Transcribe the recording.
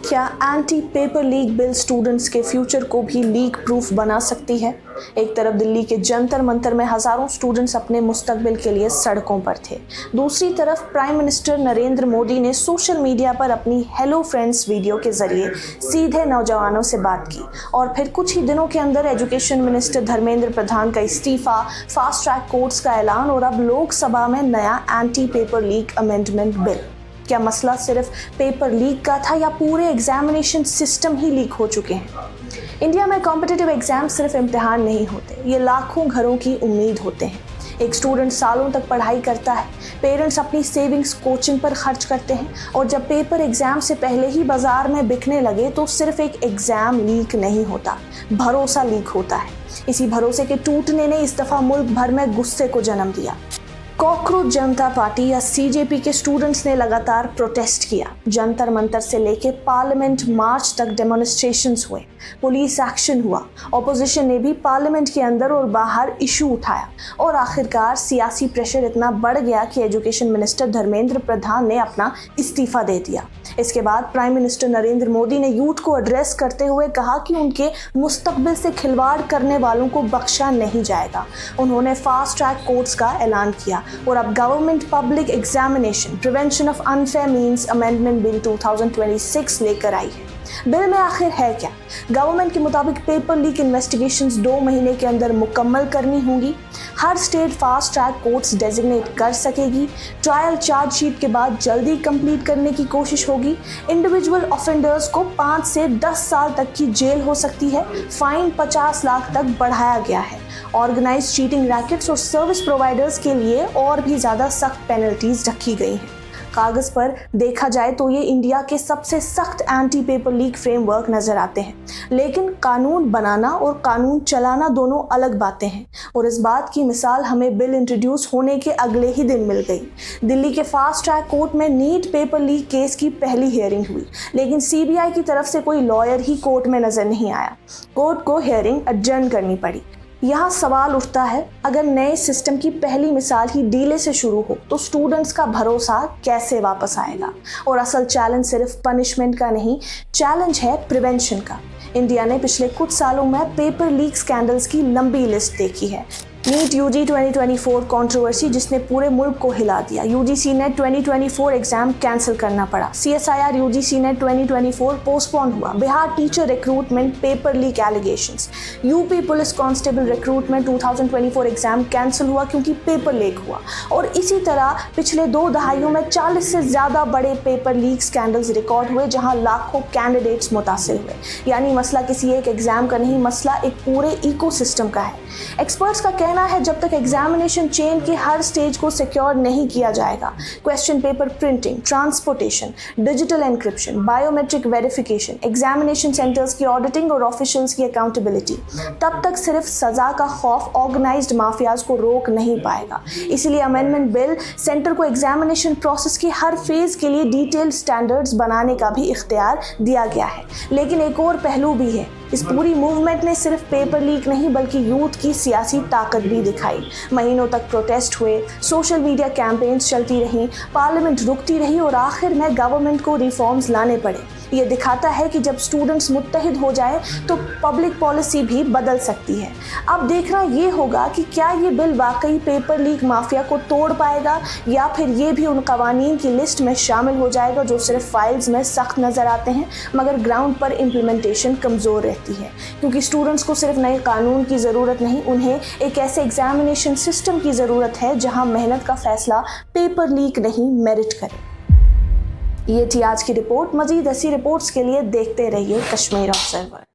क्या anti paper leak bill students के future को भी लीक प्रूफ बना सकती है? एक तरफ दिल्ली के जंतर मंतर में हजारों स्टूडेंट्स अपने मुस्तकबिल के लिए सड़कों पर थे, दूसरी तरफ प्राइम मिनिस्टर नरेंद्र मोदी ने सोशल मीडिया पर अपनी हेलो फ्रेंड्स वीडियो के जरिए सीधे नौजवानों से बात की और फिर कुछ ही दिनों के अंदर एजुकेशन मिनिस्टर धर्मेंद्र प्रधान का इस्तीफा, फास्ट ट्रैक कोर्ट्स का ऐलान और अब लोकसभा में नया anti paper leak amendment bill. क्या मसला सिर्फ पेपर लीक का था या पूरे एग्जामिनेशन सिस्टम ही लीक हो चुके हैं? इंडिया में कॉम्पिटिटिव एग्जाम सिर्फ इम्तिहान नहीं होते, ये लाखों घरों की उम्मीद होते हैं। एक स्टूडेंट सालों तक पढ़ाई करता है, पेरेंट्स अपनी सेविंग्स कोचिंग पर खर्च करते हैं और जब पेपर एग्जाम से पहले ही बाजार में बिकने लगे तो सिर्फ एक एग्जाम लीक नहीं होता, भरोसा लीक होता है। इसी भरोसे के टूटने ने इस दफा मुल्क भर में गुस्से को जन्म दिया। कॉकरोच जनता पार्टी या सीजेपी के स्टूडेंट्स ने लगातार प्रोटेस्ट किया। जंतर मंतर से लेकर पार्लियामेंट मार्च तक डेमोन्स्ट्रेशंस हुए, पुलिस एक्शन हुआ, ऑपोजिशन ने भी पार्लियामेंट के अंदर और बाहर इशू उठाया और आखिरकार सियासी प्रेशर इतना बढ़ गया कि एजुकेशन मिनिस्टर धर्मेंद्र प्रधान ने अपना इस्तीफा दे दिया। इसके बाद प्राइम मिनिस्टर नरेंद्र मोदी ने यूथ को एड्रेस करते हुए कहा कि उनके मुस्तकबिल से खिलवाड़ करने वालों को बख्शा नहीं जाएगा। उन्होंने फास्ट ट्रैक कोर्ट्स का ऐलान किया और अब government public examination prevention of unfair means amendment bill 2026 लेकर आई है। बिल में आखिर है क्या? गवर्नमेंट के मुताबिक पेपर लीक इन्वेस्टिगेशंस 2 महीने के अंदर मुकम्मल करनी होंगी। हर state fast track courts designate कर सकेगी। ट्रायल चार्जशीट के बाद जल्दी कंप्लीट करने की कोशिश होगी। इंडिविजुअल ऑफेंडर्स को 5 से 10 साल तक की जेल हो सकती है। फाइन 50 लाख तक बढ़ाया गया है। ऑर्गेनाइज्ड चीटिंग रैकेट्स और सर्विस प्रोवाइडर्स के लिए और भी ज़्यादा सख्त पेनल्टीज रखी गई हैं। कागज़ पर देखा जाए तो ये इंडिया के सबसे सख्त एंटी पेपर लीक फ्रेमवर्क नज़र आते हैं, लेकिन कानून बनाना और कानून चलाना दोनों अलग बातें हैं और इस बात की मिसाल हमें बिल इंट्रोड्यूस होने के अगले ही दिन मिल गई। दिल्ली के फास्ट ट्रैक कोर्ट में नीट पेपर लीक केस की पहली हियरिंग हुई, लेकिन सीबीआई की तरफ से कोई लॉयर ही कोर्ट में नज़र नहीं आया। कोर्ट को हियरिंग एडजर्न करनी पड़ी। यहाँ सवाल उठता है, अगर नए सिस्टम की पहली मिसाल ही डीले से शुरू हो तो स्टूडेंट्स का भरोसा कैसे वापस आएगा? और असल चैलेंज सिर्फ पनिशमेंट का नहीं, चैलेंज है प्रिवेंशन का। इंडिया ने पिछले कुछ सालों में पेपर लीक स्कैंडल्स की लंबी लिस्ट देखी है। नीट यूजी 2024 कंट्रोवर्सी जिसने पूरे मुल्क को हिला दिया। यूजीसी नेट 2024 एग्जाम कैंसिल करना पड़ा। सीएसआईआर यूजीसी नेट 2024 पोस्टपोन हुआ। Bihar teacher recruitment paper leak allegations. UP police constable recruitment 2024 exam cancel हुआ क्योंकि पेपर लीक हुआ। और इसी तरह पिछले 2 दहाइयों में 40 से ज़्यादा बड़े पेपर लीक स्कैंडल्स रिकॉर्ड हुए जहाँ लाखों कैंडिडेट्स मुतासिर हुए। यानी मसला किसी एक एग्जाम का नहीं, मसला एक पूरे इकोसिस्टम का है। एक्सपर्ट्स का कहना है जब तक एग्जामिनेशन चेन के हर स्टेज को सिक्योर नहीं किया जाएगा, question paper printing, transportation, digital encryption, biometric verification, examination centres की ऑडिटिंग और ऑफिशियल्स की अकाउंटेबिलिटी, तब तक सिर्फ सजा का खौफ ऑर्गेनाइज्ड माफियाज को रोक नहीं पाएगा। इसलिए अमेंडमेंट बिल सेंटर को एग्जामिनेशन प्रोसेस की हर फेज के लिए डिटेल्ड स्टैंडर्ड्स बनाने का भी इख्तियार दिया गया है। लेकिन एक और पहलू भी है, इस पूरी मूवमेंट ने सिर्फ पेपर लीक नहीं बल्कि यूथ की सियासी ताकत भी दिखाई। महीनों तक प्रोटेस्ट हुए, सोशल मीडिया कैंपेन्स चलती रहीं, पार्लियामेंट रुकती रही और आखिर में गवर्नमेंट को रिफॉर्म्स लाने पड़े। ये दिखाता है कि जब स्टूडेंट्स मुत्तहिद हो जाए तो पब्लिक पॉलिसी भी बदल सकती है। अब देखना ये होगा कि क्या ये बिल वाकई पेपर लीक माफिया को तोड़ पाएगा या फिर ये भी उन कवानीन की लिस्ट में शामिल हो जाएगा जो सिर्फ फाइल्स में सख्त नज़र आते हैं मगर ग्राउंड पर इम्प्लीमेंटेशन कमज़ोर रहती है। क्योंकि स्टूडेंट्स को सिर्फ नए कानून की ज़रूरत नहीं, उन्हें एक ऐसे एग्जामिनेशन सिस्टम की ज़रूरत है जहाँ मेहनत का फैसला पेपर लीक नहीं मेरिट करे। ये थी आज की रिपोर्ट। मज़ीद ऐसी रिपोर्ट्स के लिए देखते रहिए कश्मीर ऑब्जर्वर।